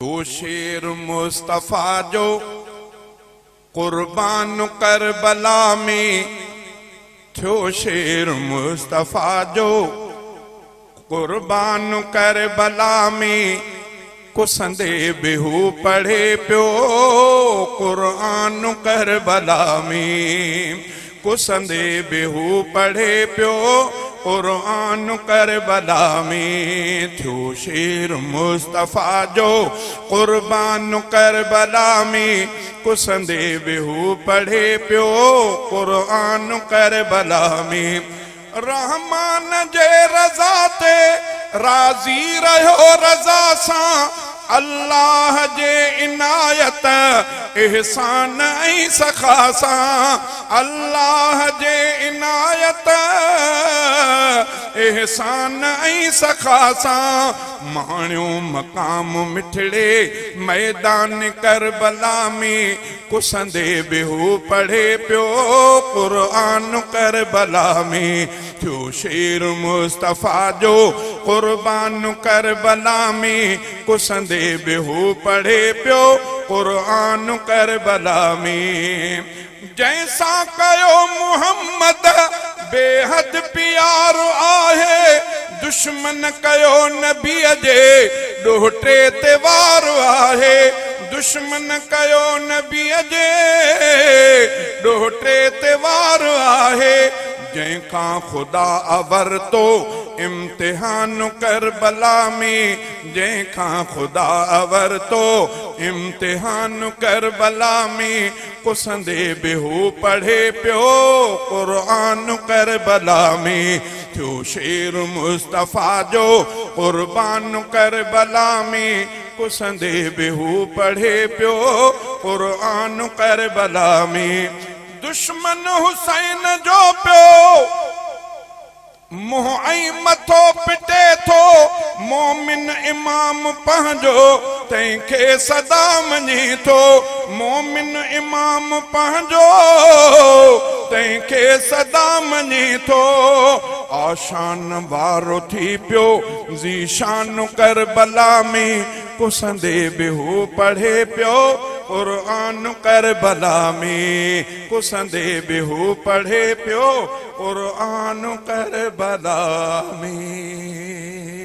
तो शेर मुस्तफा जो कुर्बान करबला में थो, शेर मुस्तफा जो कुर्बान करबला में कुसंदे बेहू पढ़े प्यो कुरान करबला में, कुसंदे बेहू पढ़े प्यो कुरान करबला में। थो शेर मुस्तफा जो कुर्बान करबला में कुसंदे बेहू पढ़े प्यो कुरान करबला में। रहमान जे रज़ा ते राज़ी रहो रज़ा सां, अल्लाह जे इनायत एहसान ऐं सखा सां, अल्लाह जे इनायत एहसान ऐं सखा सां। माण्यो मक़ाम मिठड़े मैदान करबला में कुसंदे बेहू पढ़े प्यो कुरान करबला में। थो शेर मुस्तफा जो कुर्बान करबला में कुसंदे बेहू पढ़े प्यो कुरान करबला में। जैसा कयो मुहम्मद बेहद प्यारो आहे, दुश्मन कयो नबी जे ॾोहटे ते वार आहे, दुश्मन कयो नबी जे ॾोहटे ते वार आहे। जैका खुदा अवर तो इम्तिहान करबला में, जैका खुदा अवर तो इम्तिहान करबला में कुसंदे बेहू पढ़े प्यो कुरान करबला में। थो शेर मुस्तफा जो कुर्बान करबला में कुसंदे बेहू पढ़े प्यो कुरान करबला में। दुश्मन हुसैन जो प्यो मुंह ऐं मथो पिटे थो, मोमिन इमाम पंहिंजो तंहिंखे सदा मञे थो, मोमिन इमाम पंहिंजो तंहिंखे सदा मञे थो। आशान वारो थी पियो ज़ीशान करबला में कुसंदे बेहू पढ़े प्यो कुरान करबला में, कुसंदे बेहू पढ़े प्यो कुरान करबला में।